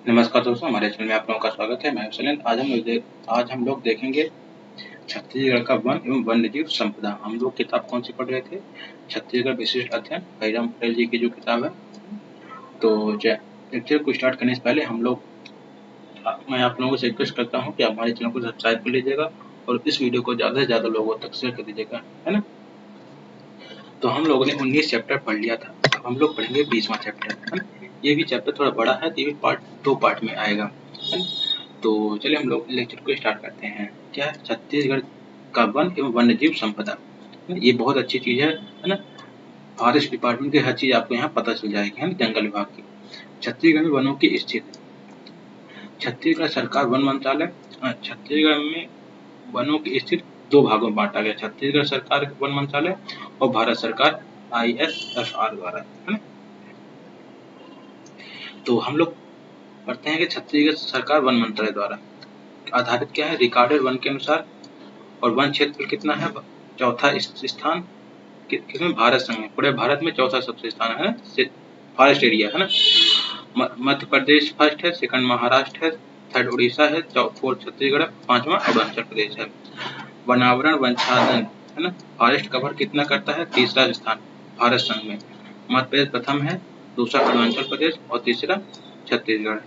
नमस्कार दोस्तों, हमारे चैनल में आप लोगों का स्वागत है। मैं हूं सुनील। आज हम लोग देखेंगे छत्तीसगढ़ का वन एवं वन्यजीव संपदा। हम लोग किताब कौन सी पढ़ रहे थे? छत्तीसगढ़ विशिष्ट अध्ययन, भैरम पटेल जी की जो किताब है। तो लेक्चर को स्टार्ट करने से पहले मैं आप लोगों से रिक्वेस्ट करता हूँ कि आप हमारे चैनल को सब्सक्राइब कर लीजिएगा और इस वीडियो को ज़्यादा से ज़्यादा लोगों तक शेयर कर दीजिएगा, है ना। तो हम लोगों ने 19 चैप्टर पढ़ लिया था। अब हम लोग पढ़ेंगे 20वां चैप्टर, है ना। ये भी चैप्टर थोड़ा बड़ा है, तो ये भी दो पार्ट में आएगा, है ना। तो चलिए हम लोग लेक्चर को स्टार्ट करते हैं। क्या है? छत्तीसगढ़ का वन एवं वन्यजीव संपदा। ये बहुत अच्छी चीज़ है ना। फॉरेस्ट डिपार्टमेंट की हर चीज़ आपको यहाँ पता चल जाएगी, है ना, जंगल विभाग की। छत्तीसगढ़ में वनों की स्थिति। छत्तीसगढ़ सरकार वन मंत्रालय। छत्तीसगढ़ में वनों की स्थिति दो भागों में बांटा गया, छत्तीसगढ़ सरकार वन मंत्रालय और भारत सरकार ISFR द्वारा, है ना। तो हम लोग पढ़ते हैं कि छत्तीसगढ़ सरकार वन मंत्रालय द्वारा आधारित क्या है? रिकॉर्डेड वन के अनुसार। और वन क्षेत्र कितना है? चौथा स्थान किसमें? भारत संघ में। पूरे भारत में चौथा सबसे स्थान है फॉरेस्ट एरिया, है ना। मध्य प्रदेश फर्स्ट है, सेकंड महाराष्ट्र है, थर्ड उड़ीसा है, फोर्थ छत्तीसगढ़, पांचवा अरुणाचल प्रदेश है। वनावरण वंशाधन, है ना, फॉरेस्ट कवर कितना करता है? तीसरा स्थान भारत संघ में। मध्य प्रदेश प्रथम है, दूसरा अरुणाचल प्रदेश और तीसरा छत्तीसगढ़।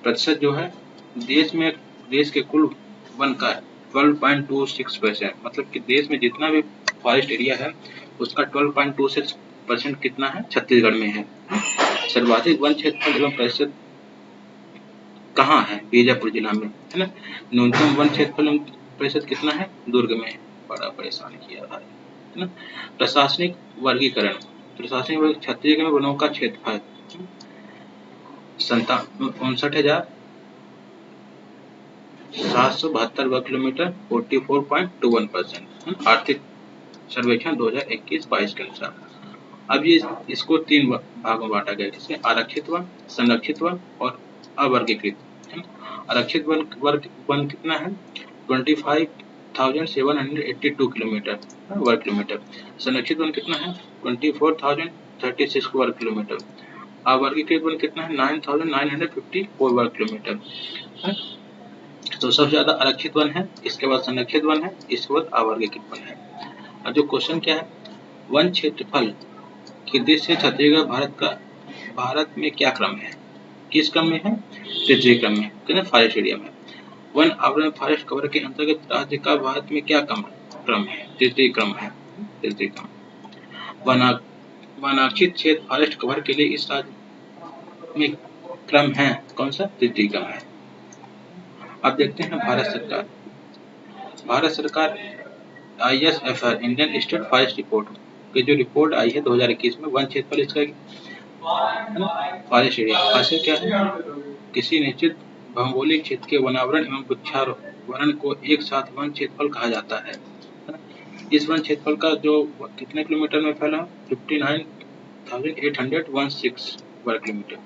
प्रतिशत जो है देश के कुल वन का 12.26%, मतलब कि देश में जितना भी फॉरेस्ट एरिया है उसका 12.26% कितना है? छत्तीसगढ़ में है। सर्वाधिक वन क्षेत्रफल एवं प्रतिशत कहाँ है? बीजापुर जिला में, है ना। न्यूनतम वन क्षेत्रफल एवं प्रतिशत कितना है? दुर्ग में। बड़ा परेशान किया भाई, है ना। प्रशासनिक वर्गीकरण। छत्तीसगढ़ में वनों का क्षेत्रफल 59,772 वर्ग किलोमीटर, 44.21%। आर्थिक सर्वेक्षण 2021-22 के अनुसार। अब ये इसको तीन भागों में बांटा गया, जिसमें आरक्षित वन, संरक्षित वन और अवर्गीकृत। आरक्षित वन कितना है? 25,782 किलोमीटर वर्ग किलोमीटर। संरक्षित वन कितना है? 24,036 वर्ग किलोमीटर। अवर्गीकृत वन कितना है? 9,954 वर्ग किलोमीटर। तो सबसे ज्यादा आरक्षित वन है, इसके बाद संरक्षित वन है, इसके बाद अवर्गीकृत वन है। और जो क्वेश्चन क्या है? वन क्षेत्रफल की दृष्टि से छत्तीसगढ़ भारत में क्या क्रम है? किस क्रम में है? तृतीय क्रम में, कितने फॉरेस्ट एरिया में। वन आवरण फॉरेस्ट कवर के अंतर्गत राज्य का भारत में क्या क्रम है? तृतीय क्रम है, तृतीय क्रम। वनाक्षित क्षेत्र फॉरेस्ट कवर के लिए इस राज्य में क्रम है कौन सा? तृतीय क्रम है। अब देखते हैं भारत सरकार ISFR Indian state forest report की जो रिपोर्ट आई है 2021 में, वन क्षेत्रफल इसका फॉरेस्ट एरिया ऐसे क्या है? किसी निश्चित भौगोलिक क्षेत्र के वनावरण एवं वृक्षारोपण को एक साथ वन क्षेत्रफल कहा जाता है। इस वन क्षेत्रफल का जो कितने किलोमीटर में फैला? 59,816 वर्ग किलोमीटर।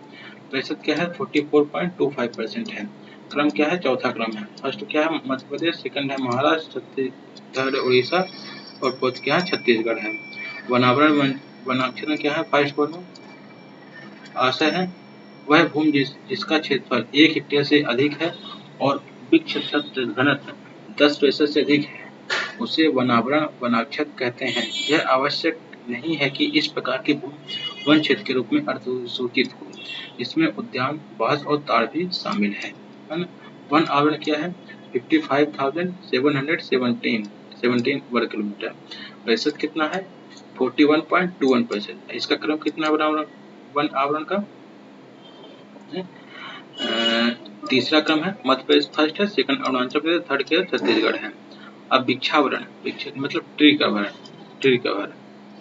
प्रतिशत क्या है? 44.25% है। क्रम क्या है? चौथा क्रम है। फर्स्ट क्या है? मध्य प्रदेश, सेकंड है महाराष्ट्र, थर्ड उड़ीसा और फोर्थ क्या है? छत्तीसगढ़ है। वनावरण वनाक्षरण क्या है? फर्स्ट वन में आशय है वह भूमि जिसका क्षेत्रफल 1 हेक्टेयर से अधिक है और वृक्ष घनत्व 10% से अधिक है उसे वनावरण वनाक्षर कहते हैं। यह आवश्यक नहीं है कि इस प्रकार की भूमि वन क्षेत्र के रूप में अधिसूचित हो। इसमें उद्यान, बांस और ताड़ भी शामिल है ना। वन आवरण क्या है? 55,717 वर्ग किलोमीटर। प्रतिशत कितना है? 41.21%। इसका क्रम कितना वन आवरण का? तीसरा क्रम है। मध्य प्रदेश फर्स्ट है, सेकंड अरुणाचल प्रदेश, थर्ड क्या है? छत्तीसगढ़ है। अब वृक्षावरण मतलब ट्री कवर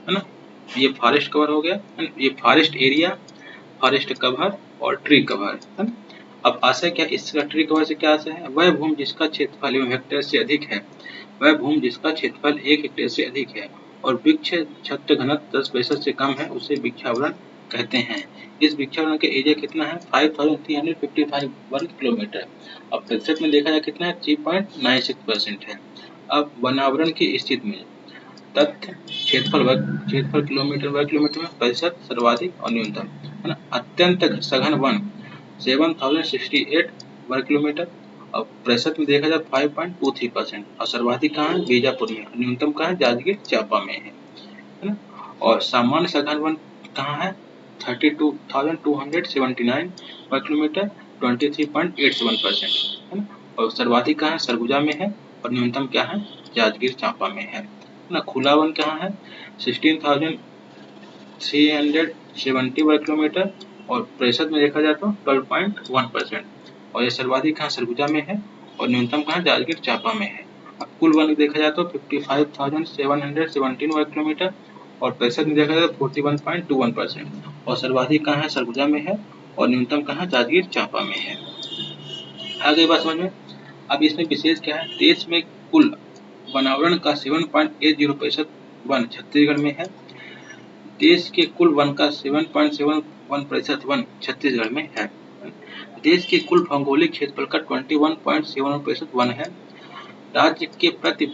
है ना। ये फॉरेस्ट कवर हो गया, ये फॉरेस्ट एरिया, फॉरेस्ट कवर और ट्री कवर है ना। अब आशय क्या? इसका ट्री कवर से क्या आशय है? वह भूमि जिसका क्षेत्रफल 1 हेक्टेयर से अधिक है, वह भूमि जिसका क्षेत्रफल 1 हेक्टेयर से अधिक है और वृक्ष छत्र घनत्व 10% से कम है उसे वृक्षावरण कहते हैं। इस वृक्षावरण के एरिया कितना है? 5,355 वर्ग किलोमीटर। अब प्रतिशत में देखा जाए कितना है? 3.96% है। अब वनावरण की स्थिति में तथ्य क्षेत्रफल किलोमीटर वर्ग किलोमीटर में प्रतिशत सर्वाधिक और न्यूनतम, है ना। अत्यंत सघन वन 7068 वर्ग किलोमीटर, और प्रतिशत में देखा जाए 5.23%। और सर्वाधिक कहाँ है? बीजापुर में। न्यूनतम कहाँ है? जांजगीर चांपा में है ना। और सामान्य सघन वन कहाँ है? 32,279 वर्ग किलोमीटर, 23.87% है ना। और सर्वाधिक कहाँ है? सरगुजा में है। और न्यूनतम क्या है? जांजगीर चांपा में है ना। खुला वन कहाँ है? 16,370 वर्ग किलोमीटर, और प्रतिशत में देखा जाए तो 12.1%। और ये सर्वाधिक कहाँ? सरगुजा में है। और न्यूनतम कहाँ? जांजगीर चांपा में है। अब कुल वन देखा जाए तो 55,717 वर्ग किलोमीटर, और प्रतिशत में देखा जाए तो 41.21%। और सर्वाधिक कहाँ है? सरगुजा में है। और न्यूनतम कहाँ? जांजगीर चांपा में है। आगे बात समझ में। अब इसमें विशेष क्या है? देश में कुल वनावरण का 7.80% वन छत्तीसगढ़ में है। देश के कुल वन का 7.71% वन छत्तीसगढ़ में है। देश के कुल भौगोलिक क्षेत्रफल का 21.71% वन है। राज्य के प्रति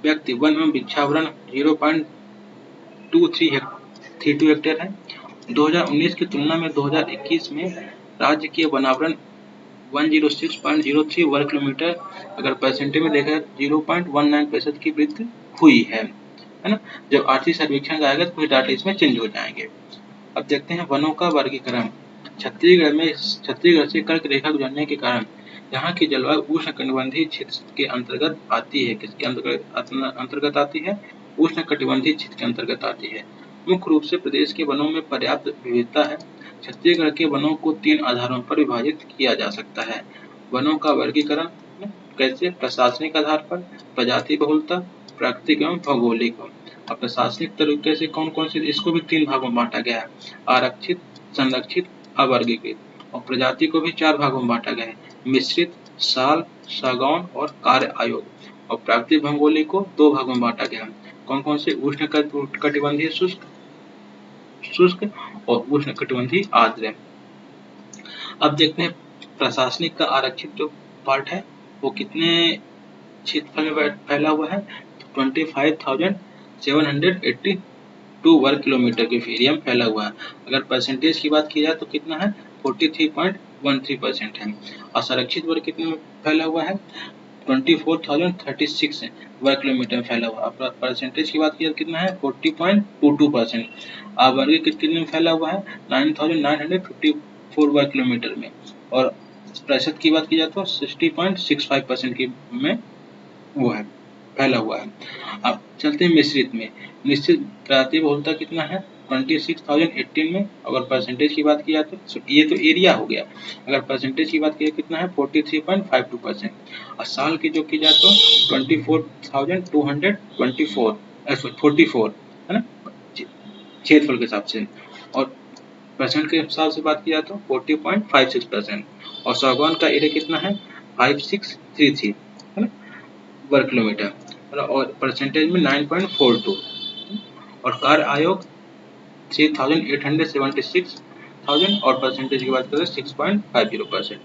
व्यक्ति वन एवं वृक्षावरण 0.2332 हेक्टेयर है। 2019 की तुलना में 2021 में राज्य के वनावरण 106.03 वर्ग किलोमीटर, अगर परसेंटेज में देखा जाए 0.19% की वृद्धि हुई है ना। जब आर्थिक सर्वेक्षण आएगा तो कुछ डाटा इसमें चेंज हो जाएंगे। अब देखते हैं वनों का वर्गीकरण। छत्तीसगढ़ से कर्क रेखा गुजरने के कारण यहाँ की जलवायु उष्णकटिबंधीय क्षेत्र के अंतर्गत आती है। किसके अंतर्गत आती है? उष्णकटिबंधीय क्षेत्र के अंतर्गत आती है। मुख्य रूप से प्रदेश के वनों में पर्याप्त विविधता है। छत्तीसगढ़ के वनों को 3 आधारों पर विभाजित किया जा सकता है। वनों का वर्गीकरण कैसे? प्रशासनिक आधार पर, प्रजाति बहुलता, प्राकृतिक एवं भौगोलिक। और प्रशासनिक तरीके से कौन कौन से? इसको भी 3 भागों में बांटा गया है, आरक्षित, संरक्षित, अवर्गीकृत। और प्रजाति को भी 4 भागों में बांटा गया है, मिश्रित, साल, सागौन और कार्य आयोग। और प्राकृतिक भौगोलिक को 2 भागों में बांटा गया है, कौन कौन से? उष्णकटिबंधीय शुष्क और उष्णकटिबंधीय आर्द्र। अब देखते हैं प्रशासनिक का आरक्षित जो पार्ट है वो कितने क्षेत्रफल में फैला हुआ है? 25,782 वर्ग किलोमीटर के एरिया में फैला हुआ है। अगर परसेंटेज की बात की जाए तो कितना है? 43.13% है। और संरक्षित वर्ग कितने में फैला हुआ है? 24,036 वर्ग किलोमीटर में फैला हुआ है। परसेंटेज की बात की जाए तो कितना है? 40.22%। अवर्गीकृत कितने में फैला हुआ है? 9,954 वर्ग किलोमीटर में। और प्रतिशत की बात की जाए तो 60.65% की में वो है, फैला हुआ है। अब चलते हैं मिश्रित में। मिश्रित प्रजाति बहुलता कितना है? 26,018 में। अगर परसेंटेज की बात की जाए तो ये तो एरिया हो गया। अगर परसेंटेज की बात की जाए कितना है? 43.52%। और साल की जो की जाए तो 24,224 है ना, क्षेत्रफल के हिसाब से। और परसेंट के हिसाब से बात की जाए तो 40.56%। और सागौन का एरिया कितना है? 5633 है ना वर्ग किलोमीटर, और परसेंटेज में 9.42। और कार्य आयोग 3,876,000, और परसेंटेज की बात करें 6.50%।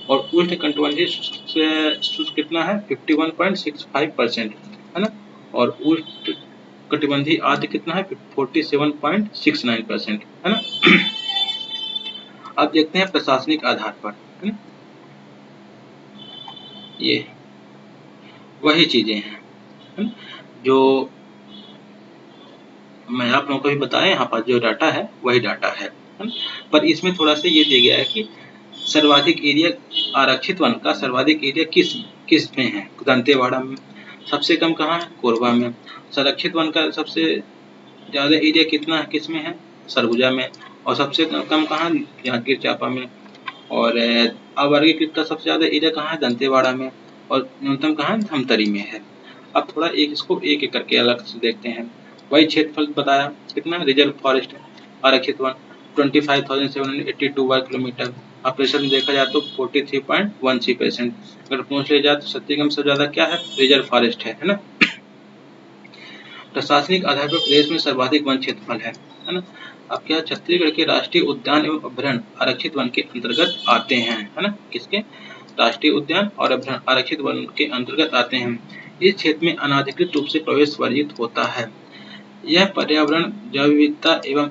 और उष्णकटिबंधीय शुष्क कितना है? 51.65% है ना। और उष्णकटिबंधीय आर्द्र कितना है? 47.69% है ना। अब देखते हैं प्रशासनिक आधार पर, है ना, ये वही चीजें हैं जो मैं आप लोगों को भी बताया। यहाँ पर जो डाटा है वही डाटा है ना? पर इसमें थोड़ा सा ये दिया गया है कि सर्वाधिक एरिया आरक्षित वन का सर्वाधिक एरिया किस में है? दंतेवाड़ा में। सबसे कम कहाँ है? कोरबा में। संरक्षित वन का सबसे ज्यादा एरिया कितना है? किस में है? सरगुजा में। और सबसे कम कहाँ? जांजगीर चांपा में। और अवर्गीकृत का सबसे ज्यादा एरिया कहाँ है? दंतेवाड़ा में। और न्यूनतम कहाँ है? धमतरी में है। अब थोड़ा इसको एक एक करके अलग से देखते हैं। वही क्षेत्रफल बताया कितना? रिजर्व फॉरेस्ट आरक्षित वन 25,782 वर्ग किलोमीटर। अब प्रतिशत में देखा जाए तो 43.13%। अगर पूछ लिया जाए तो छत्तीसगढ़ सबसे ज्यादा क्या है? रिजर्व फॉरेस्ट है ना। प्रशासनिक आधार पर प्रदेश में सर्वाधिक वन क्षेत्रफल है ना। अब क्या? छत्तीसगढ़ के राष्ट्रीय उद्यान एवं अभ्यारण्य आरक्षित वन के अंतर्गत आते हैं, है ना। किसके? राष्ट्रीय उद्यान और अभ्यारण्य आरक्षित वन के अंतर्गत आते हैं। इस क्षेत्र में अनाधिकृत रूप से प्रवेश वर्जित होता है। यह पर्यावरण, जैव विविधता एवं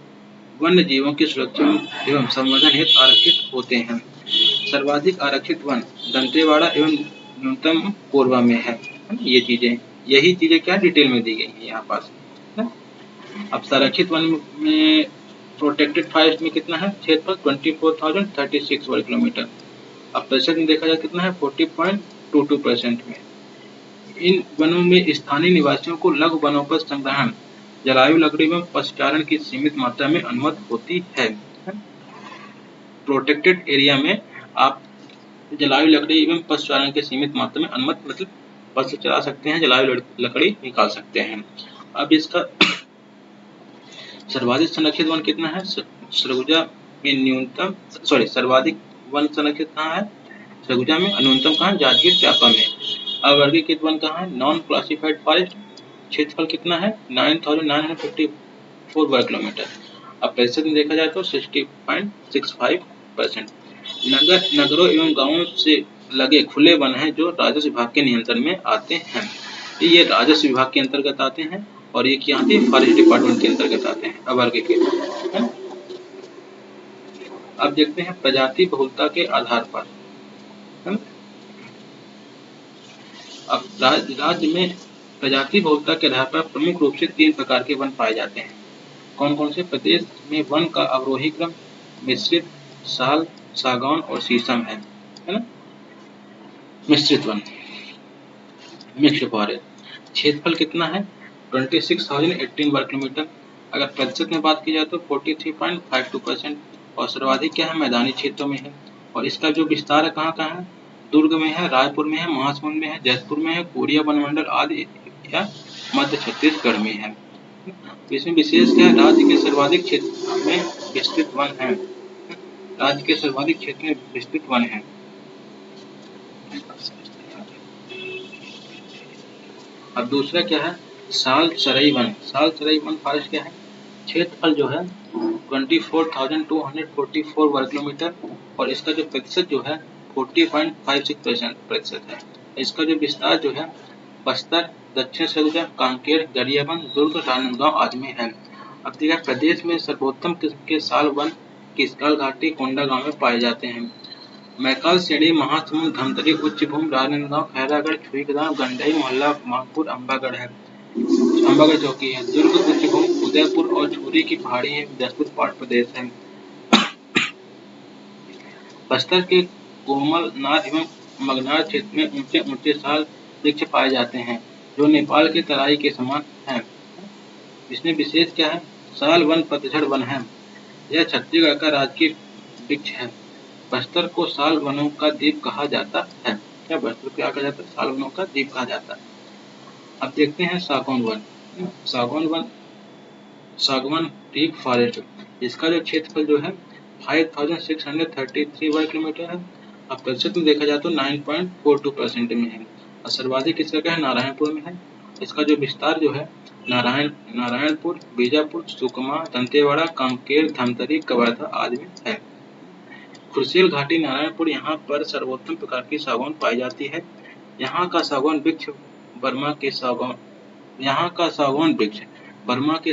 वन्य जीवों की सुरक्षा एवं संवर्धन हेतु आरक्षित होते हैं। सर्वाधिक आरक्षित वन दंतेवाड़ा एवं न्यूनतम कोरबा में है। ये चीजें, यही चीजें क्या डिटेल में दी गई है यहाँ पास, है ना? अब संरक्षित वन में प्रोटेक्टेड फॉरेस्ट में कितना है क्षेत्रफल 24,036 वर्ग किलोमीटर। अब प्रतिशत में देखा जाए कितना है 40.22% में। इन वनों में स्थानीय निवासियों को लघु वनोपज संग्रहण, जलायु लकड़ी एवं पशुचारण की सीमित मात्रा में अनुमति होती है। प्रोटेक्टेड एरिया में आप जलायु लकड़ी एवं पशुचारण की सीमित मात्रा में अनुमति, मतलब पशु चला सकते हैं, जलायु लकड़ी निकाल सकते हैं। अब इसका सर्वाधिक संरक्षित वन कितना है सरगुजा में, न्यूनतम सर्वाधिक वन संरक्षित कहाँ है सरगुजा में, न्यूनतम कहाँ जांजगीर चांपा में। अवर्गीकृत वन कहाँ है नॉन क्लासिफाइड फॉरेस्ट, क्षेत्रफल कितना है 9,954 वर्ग किलोमीटर। अब प्रतिशत में देखा जाए तो 60.65%। नगरों एवं गांवों से लगे खुले वन हैं जो राजस्व विभाग के नियंत्रण में आते हैं। ये राजस्व विभाग के अंतर्गत आते हैं और ये क्या आते हैं फॉरेस्ट डिपार्टमेंट के अंतर्गत आते हैं अवर्गीकृत। अब देखते हैं प्रजाति बहुलता के आधार पर। अब राज्य में प्रजाति बहुलता के आधार पर प्रमुख रूप से 3 प्रकार के वन पाए जाते हैं। कौन कौन से? प्रदेश में वन का अवरोही क्रम मिश्रित, साल, सागौन और शीशम है ना। मिश्रित वन, मिक्स्ड फॉरेस्ट, क्षेत्रफल कितना है 26,018 वर्ग किलोमीटर। अगर प्रतिशत में बात की जाए तो 43.52%। और सर्वाधिक क्या है मैदानी क्षेत्रों में है। और इसका जो विस्तार है कहाँ कहाँ है, दुर्ग में है, रायपुर में है, महासमुंद में है, जयपुर में है, कोरिया वनमंडल आदि या मध्य छत्तीसगढ़ में है। इसमें विशेष क्या है राज्य के सर्वाधिक क्षेत्र में विस्तृत वन है, राज्य के सर्वाधिक क्षेत्र में विस्तृत वन है। अब दूसरा क्या है साल चरई वन। साल चरई वन फॉरेस्ट क्या है, क्षेत्रफल जो है 24,244 वर्ग किलोमीटर और इसका जो प्रतिशत जो है 40.56% है। इसका जो विस्तार जो है बस्तर, दक्षिण सरगुजा, कांकेर, गरियाबंद, दुर्ग, राजनांदगांव आदि में है। अब देखा प्रदेश में सर्वोत्तम किस्म के साल वन किसकाल घाटी, कोंडागांव में पाए जाते हैं। मैकाल श्रेणी महासमुंद, धमतरी, उच्चभूमि, राजनांदगांव, खैरागढ़, छुईखदान, गंडई, मोहल्ला, मानपुर, अम्बागढ़ है, अम्बागढ़ चौकी है, दुर्ग, उच्चभूमि, उदयपुर और छुरी की पहाड़ी है, जसपुर पहाड़ प्रदेश है। बस्तर के कोमलनाथ एवं मगनार क्षेत्र में ऊंचे ऊंचे साल वृक्ष पाए जाते हैं जो नेपाल के तराई के समान है। इसमें विशेष क्या है साल वन पतझड़ वन है, यह छत्तीसगढ़ का राजकीय वृक्ष है। बस्तर को साल वनों का द्वीप कहा जाता है। क्या बस्तर को क्या कहा जाता है, साल वनों का द्वीप कहा जाता है। अब देखते हैं सागौन वन। सागवान टीक फॉरेस्ट, इसका जो क्षेत्रफल जो है 5,633 वर्ग किलोमीटर है। अब प्रतिशत में देखा जाए तो 9.42% में है। और सर्वाधिक इसका क्या है नारायणपुर में है। इसका जो विस्तार जो है नारायणपुर, बीजापुर, सुकमा, दंतेवाड़ा, कांकेर, धमतरी, कवर्धा आदि में है। खुर्सील घाटी, नारायणपुर, यहाँ पर सर्वोत्तम प्रकार की सागौन पाई जाती है। यहाँ का सागौन वृक्ष बर्मा के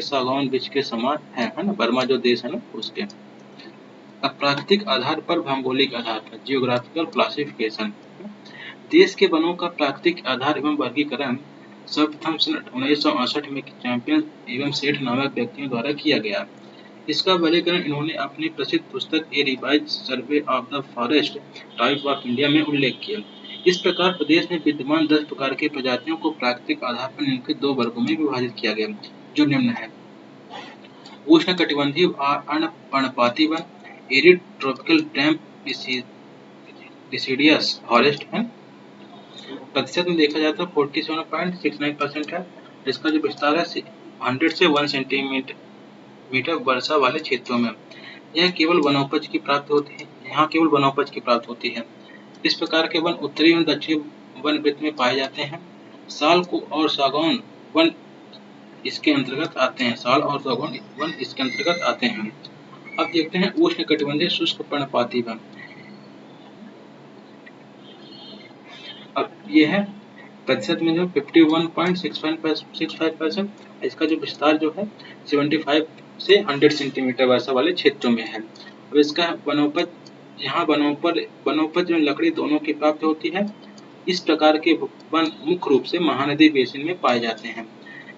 सागौन वृक्ष के समान है ना, बर्मा जो देश है ना उसके। अब प्राकृतिक आधार पर भौगोलिक आधार पर जियोग्राफिकल क्लासिफिकेशन, देश के वनों का प्राकृतिक आधार एवं वर्गीकरण सर्वप्रथम सन 1968 में चैंपियन एवं सेठ नामक व्यक्तियों द्वारा किया गया। इसका वर्गीकरण इन्होंने अपनी प्रसिद्ध पुस्तक a revised survey of the forest type of India में उल्लेख किया। इस प्रकार प्रदेश में विद्यमान 10 प्रकार के प्रजातियों को प्राकृतिक आधार पर निम्नलिखित 2 वर्गों में विभाजित किया गया जो निम्न है। उष्णकटिबंधीय पर्णपाती वन, एरिड ट्रॉपिकल डैम्प डिसिडियस फॉरेस्ट है। प्रतिशत में देखा जाए तो 47.69% है। इसका जो विस्तार है 100 से 1 सेंटीमीटर वर्षा वाले क्षेत्रों में। यह केवल वनोपज की प्राप्त होती है, यहाँ केवल वनोपज की प्राप्त होती है। इस प्रकार के वन उत्तरी एवं दक्षिणी वन वृत्त में पाए जाते हैं। साल को और सागौन वन इसके अंतर्गत आते हैं। साल और सागौन वन इसके अंतर्गत आते हैं। अब देखते हैं उष्णकटिबंधीय शुष्क पर्णपाती वन। अब ये है प्रतिशत में जो 51.65%। इसका जो विस्तार जो है 75 से 100 सेंटीमीटर वर्षा वाले क्षेत्रों में है। अब इसका वनोपज, यहाँ वनोपज में लकड़ी दोनों की प्राप्त होती है। इस प्रकार के वन मुख्य रूप से महानदी बेसिन में पाए जाते हैं।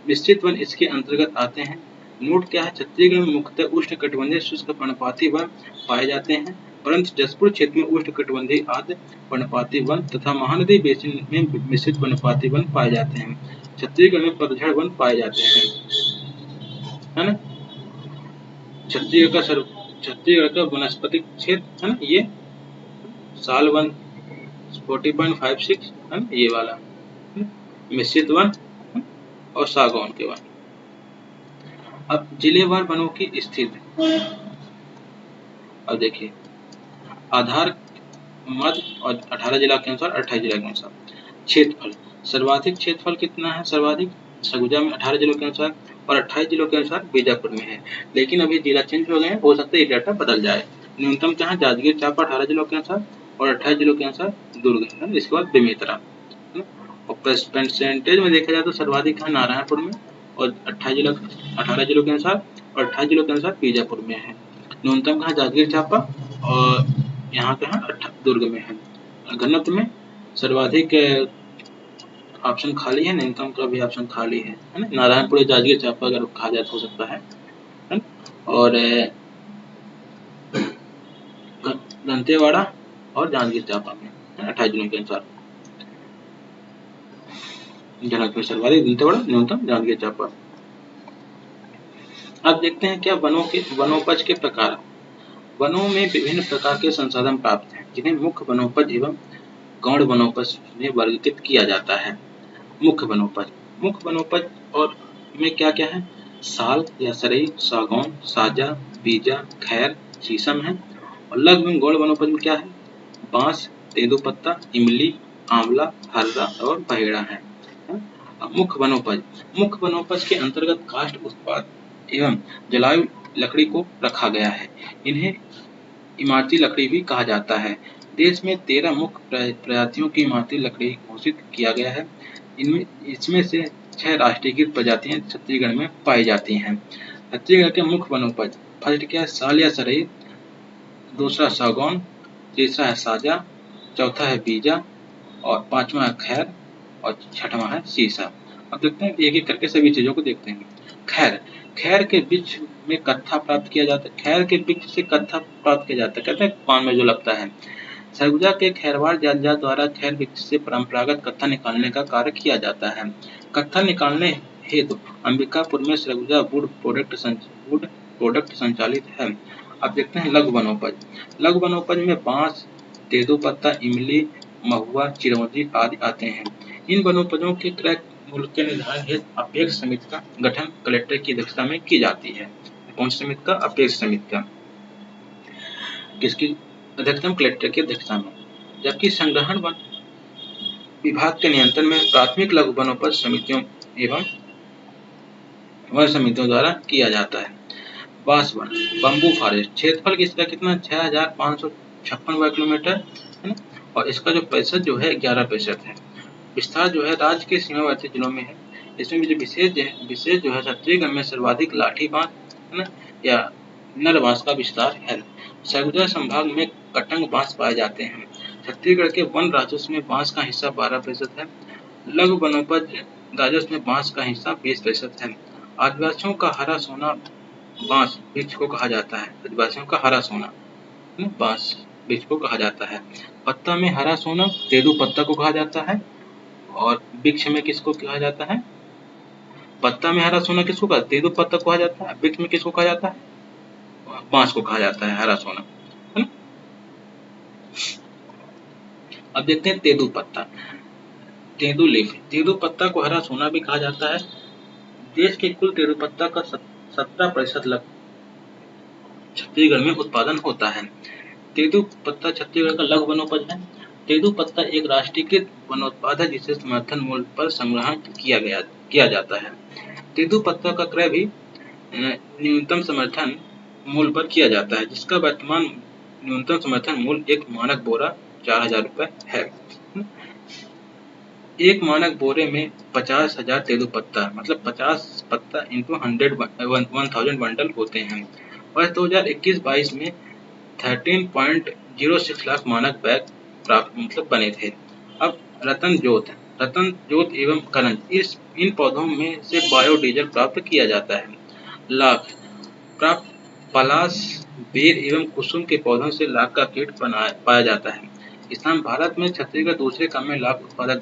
विस्तृत वन इसके अंतर्गत आते हैं। नोट क्या है, छत्तीसगढ़ में मुख्यतः उष्णकटिबंधीय शुष्क पर्णपाती वन पाए जाते हैं, परंतु जसपुर क्षेत्र में उष्णकटिबंधीय आर्द्र पर्णपाती वन तथा महानदी बेसिन में मिश्रित पर्णपाती वन पाए जाते हैं। छत्तीसगढ़ में पतझड़ वन पाए जाते हैं, है ना। छत्तीसगढ़ का वनस्पतिक क्षेत्र है ना, ये साल वन 40.56 है ना, ये वाला मिश्रित वन और सागौन के वन। अब जिलेवार वनों की स्थिति, अब देखिए आधार मध्य और 18 जिला के अनुसार 28 जिला के अनुसार। क्षेत्रफल, सर्वाधिक क्षेत्रफल कितना है, सर्वाधिक सरगुजा में 18 जिलों के अनुसार और 28 जिलों के अनुसार बीजापुर में है। लेकिन अभी जिला चेंज हो गए हैं, हो सकता है ये डाटा बदल जाए। न्यूनतम क्या है, जांजगीर चांपा 18 जिलों के अनुसार और 28 जिलों के अनुसार दुर्ग है। इसके बाद बेमेतरा। और परसेंटेज में देखा जाए तो सर्वाधिक है नारायणपुर में और 18 जिलों के अनुसार और 28 जिलों के अनुसार बीजापुर में है। न्यूनतम कहाँ, जांजगीर चांपा और यहाँ पे है दुर्ग में है। घनत्व में सर्वाधिक ऑप्शन खाली है, न्यूनतम का भी ऑप्शन खाली है ना। नारायणपुर जांजगीर चांपा अगर कहा जाए तो हो सकता है ना। और दंतेवाड़ा और जांजगीर चांपा में 28 जिलों के अनुसार घनत्व में सर्वाधिक दंतेवाड़ा, न्यूनतम जांजगीर चांपा। अब देखते हैं क्या वनोपज के प्रकार। वनों में विभिन्न प्रकार के संसाधन प्राप्त हैं, जिन्हें मुख्य वनोपज एवं गौण वनोपज में वर्गीकृत किया जाता है। मुख्य वनोपज और में क्या क्या है, साल या सरई, सागौन, साजा, बीजा, खैर, शीशम है। और लघु गौण वनोपज में क्या है, बांस, तेंदूपत्ता, इमली, आंवला, हर्रा और बहेड़ा है। मुख्य वनोपज के अंतर्गत काष्ठ उत्पाद एवं जलायु लकड़ी को रखा गया है। इन्हें इमारती लकड़ी भी कहा जाता है। देश में 13 मुख्य प्रजातियों की इमारती लकड़ी घोषित किया गया है। इसमें से 6 राष्ट्रीयकृत प्रजातियां छत्तीसगढ़ में पाई जाती हैं। छत्तीसगढ़ के मुख्य वनोपज, फर्स्ट क्या है, साल या सरई, दूसरा सागौन, तीसरा है साजा, चौथा है बीजा और पांचवा है खैर और छठवां है शीशा। अब देखते हैं एक एक करके सभी चीजों को देखते हैं। खैर के वृक्ष में कत्था प्राप्त किया जाता है। खैर के वृक्ष से कत्था प्राप्त किया जाता है, कहते हैं पान में जो लगता है। सरगुजा के खैरवाड़ जनजाति द्वारा खैर वृक्ष से परंपरागत कत्था निकालने का कार्य किया जाता है। कत्था निकालने हेतु अंबिकापुर में सरगुजा वुड प्रोडक्ट संचालित है। अब देखते हैं लघु वनोपज में बांस, तेंदूपत्ता, इमली, महुआ, चिरौंजी आदि आते हैं। इन वनोपजों के क्रय मूल्य के निर्धारण हेतु अपेक्ष समिति का गठन कलेक्टर की अध्यक्षता में की जाती है। कौन सी समिति का, अपेक्ष समिति का, किसकी अध्यक्षता में, कलेक्टर की अध्यक्षता में। जबकि संग्रहण वन विभाग के नियंत्रण में प्राथमिक लघु वनोपज समितियों एवं वन समितियों द्वारा किया जाता है। बांस वन, बम्बू फॉरेस्ट, क्षेत्रफल इसका कितना, 6556 वर्ग किलोमीटर है ना। और इसका जो प्रतिशत जो है 11% है। विस्तार जो है राज्य के सीमावर्ती जिलों में है। इसमें भी जो विशेष जो है छत्तीसगढ़ में सर्वाधिक लाठी बांस है ना या नर बांस का विस्तार है। सरगुजा संभाग में कटंग बांस पाए जाते हैं। छत्तीसगढ़ के वन राजस्व में बांस का हिस्सा 12% है। लघु वनोपज राजस्व में बांस का हिस्सा 20% है। आदिवासियों का हरा सोना बांस वृक्ष को कहा जाता है। आदिवासियों का हरा सोना बांस वृक्ष को कहा जाता है। पत्ता में हरा सोना तेंदूपत्ता को कहा जाता है। और वृक्ष में किसको कहा जाता है, पत्ता में हरा सोना किसको कहा, तेंदूपत्ता को कहा जाता है। वृक्ष में किसको कहा जाता है, बांस को कहा जाता है हरा सोना, है ना। अब देखते हैं तेंदूपत्ता, तेंदू लीफ। तेंदूपत्ता को हरा सोना भी कहा जाता है। देश के कुल तेंदूपत्ता का 17% छत्तीसगढ़ में उत्पादन होता है। तेंदूपत्ता छत्तीसगढ़ का लघु वनोपज है। तेंदूपत्ता एक राष्ट्रीयकृत वनोत्पाद है जिसे समर्थन मूल्य पर संग्रहण किया जाता है। तेंदूपत्ता का क्रय भी न्यूनतम समर्थन मूल्य पर किया जाता है, जिसका वर्तमान न्यूनतम समर्थन मूल्य एक मानक बोरा 4000 रुपए है। एक मानक बोरे में 50,000 तेंदुपत्ता मतलब 50 पत्ता इंटू 1000 बंडल होते हैं। वर्ष 2021-22 में 13.06 लाख मानक बैग प्राप्त मतलब बने थे। अब रतन जोत एवं करंज इन पौधों में से बायोडीजल प्राप्त किया जाता है। लाख प्राप्त पलाश, बेर एवं कुसुम के पौधों से लाख का कीट पाया जाता है। स्थान भारत में छत्तीसगढ़ दूसरे क्रम में लाख उत्पादक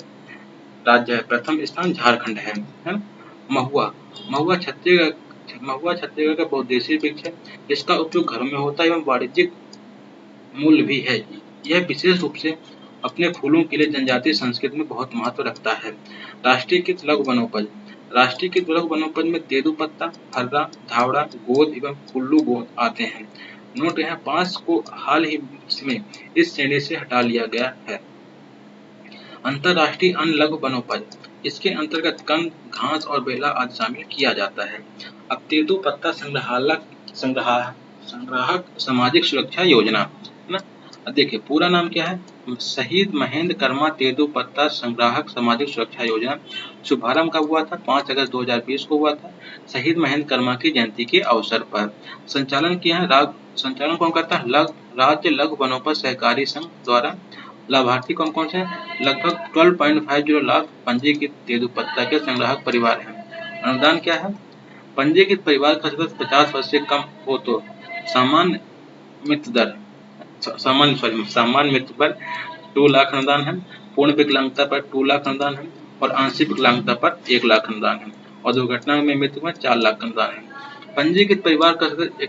राज्य है। प्रथम स्थान झारखंड है ना। महुआ महुआ छत्तीसगढ़ का बहुउद्देशीय वृक्ष है। इसका उपयोग घरों में होता है एवं वाणिज्यिक मूल्य भी है। यह विशेष रूप से अपने फूलों के लिए जनजातीय संस्कृति में बहुत महत्व रखता है। राष्ट्रीयकृत लघु वनोपज राष्ट्रीयकृत लघु वनोपज में तेंदुपत्ता, हर्रा, धावड़ा, गोंद एवं कुल्लू गोंद आते हैं। नोट यहाँ 5 को हाल ही में इस श्रेणी से हटा लिया गया है। अंतर्राष्ट्रीय अन्य लघु वनोपज इसके अंतर्गत कंद, घास और बेला आदि शामिल किया जाता है। अब तेंदुपत्ता संग्राहक सामाजिक सुरक्षा योजना है ना। अब देखिए पूरा नाम क्या है, शहीद महेंद्र कर्मा तेंदुपत्ता संग्राहक सामाजिक सुरक्षा योजना। शुभारंभ कब हुआ था, 5 अगस्त 2020 को हुआ था, शहीद महेंद्र कर्मा की जयंती के अवसर पर। संचालन किया है संचालन कौन करता है, राज्य लघु वनोपज सहकारी संघ द्वारा। लाभार्थी कौन कौन से हैं, लगभग 12.50 लाख पंजीकृत तेंदुपत्ता के संग्राहक परिवार हैं। अनुदान क्या है, पंजीकृत परिवार का सदस्य 50 वर्ष से कम हो तो सामान्य मृत्यु पर 2 लाख अनुदान है, पूर्ण विकलांगता पर 2 लाख अनुदान है और आंशिक विकलांगता पर 1 लाख अनुदान है और दुर्घटना में मृत्यु में 4 लाख अनुदान है। पंजीकृत परिवार का सदस्य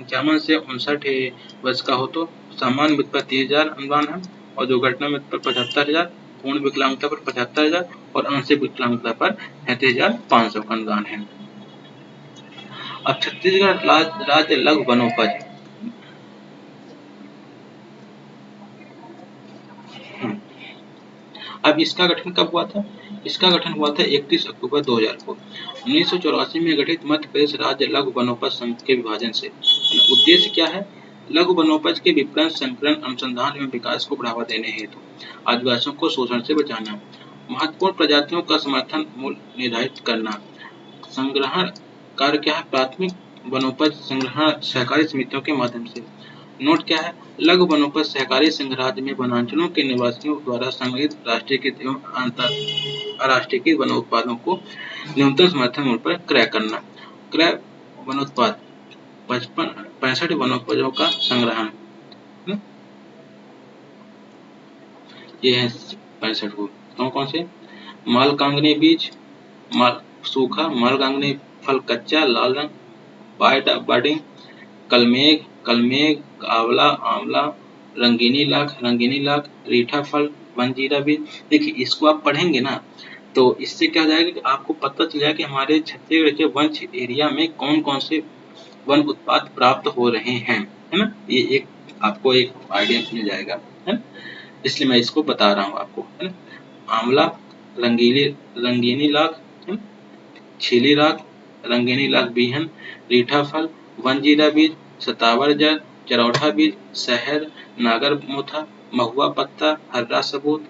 51 से 59 वर्ष का हो तो सामान्य मृत्यु पर 30,000 अनुदान है और दुर्घटना मृत्यु पर 75,000, पूर्ण विकलांगता पर 75,000 और आंशिक विकलांगता पर 37,500 का अनुदान है। अब छत्तीसगढ़ राज्य लघु वनोपज अब इसका गठन कब हुआ था, इसका गठन हुआ था 31 अक्टूबर 2000 को। 1984 में गठित मध्य प्रदेश राज्य लघु वनोपज संघ के विभाजन से। उद्देश्य क्या है, लघु वनोपज के विपणन, संकलन, अनुसंधान एवं विकास को बढ़ावा देने हेतु आदिवासियों को शोषण से बचाना, महत्वपूर्ण प्रजातियों का समर्थन मूल्य निर्धारित करना। संग्रहण कार्य क्या है, प्राथमिक वनोपज संग्रहण सहकारी समितियों के माध्यम से। नोट क्या है, लघु वनोपज सहकारी संघ राज्य में वनांचलों के निवासियों द्वारा संग्रहित राष्ट्रीयकृत एवं अराष्ट्रीयकृत वनोत्पादों को न्यूनतम समर्थन मूल्य पर क्रय करना। क्रय वनोत्पाद 65 वनोपजों का संग्रहण, ये है 65 को। कौन से, मालकांगनी बीज, सूखा मालकांगनी फल कच्चा लाल रंग, बाडिंग, कलमेघ, आंवला, रंगीनी लाख, रीठा फल, वनजीरा बीज। देखिए इसको आप पढ़ेंगे ना तो इससे क्या हो जाएगा कि आपको पता चल जाएगा कि हमारे छत्तीसगढ़ के वन एरिया में कौन कौन से वन उत्पाद प्राप्त हो रहे हैं, है ना। ये एक आपको एक आइडिया मिल जाएगा, है ना, इसलिए मैं इसको बता रहा हूँ आपको, है ना। आंवला, रंगीनी लाख, छीली राख, रंगीनी लाख बीहन, रीठा फल, वनजीरा बीज, सतावर जड़, चरौठा बीज, शहद, नागर मोथा, महुआ पत्ता, हर्रा साबुत,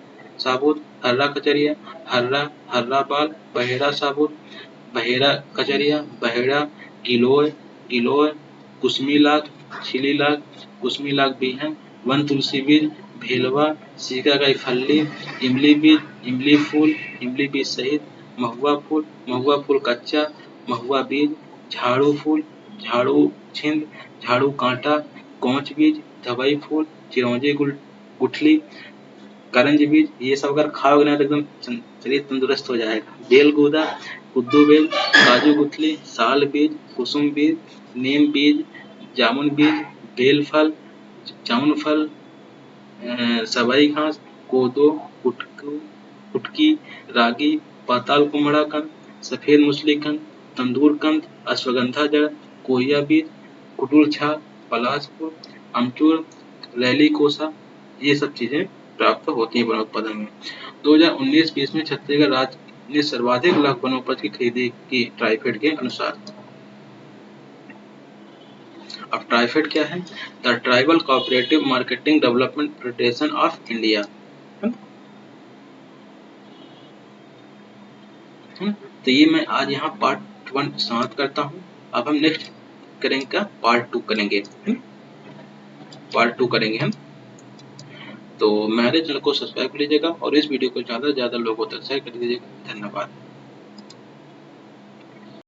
हर्रा कचरिया, हर्रा बाल, बहेड़ा साबुत, बहेड़ा कचरिया, बहेड़ा गिलोय, कुसमी लाख, छिली लाख, कुसमी लाख बीहन, वन तुलसी बीज, भेलवा, सीकाकाई फल्ली, इमली बीज, इमली बीज सहित, महुआ फूल कच्चा, महुआ बीज, झाड़ू फूल, झाड़ू छिंद, झाड़ू कांटा, कौच बीज, धवई फूल, चिरौंजी गुठली, करंज बीज। ये सब अगर खाओगे ना तो एकदम शरीर तंदुरुस्त हो जाएगा। बेलगूदा, कुद्दू बेल, काजू गुठली, साल बीज, कुसुम बीज, नीम बीज, जामुन बीज, बेल फल, जामुन फल, सवाई घास, कोदो, कुटकी, रागी, पाताल कुम्हड़ा कंद, सफेद मुसली कंद, तंदूर कंद, अश्वगंधा जड़, कोहिया बीज, कुटुल छाल, पलाश फूल, अमचूर, लैली कोसा, ये सब चीजें प्राप्त होती है वनोत्पादन में। 2019-20 में छत्तीसगढ़ राज्य ने सर्वाधिक लाख वनोपज की खरीदी की ट्राइफेड के अनुसार। अब ट्राइफेड क्या है, the tribal cooperative marketing development federation of India. है। तो ये मैं आज यहाँ पार्ट 1 समाप्त करता हूँ। अब हम नेक्स्ट करेंगे क्या, पार्ट 2 करेंगे, है ना, पार्ट 2 करेंगे हम। तो मेरे चैनल को सब्सक्राइब कर लीजिएगा और इस वीडियो को ज़्यादा से ज़्यादा लोगों तक शेयर कर दीजिएगा। धन्यवाद।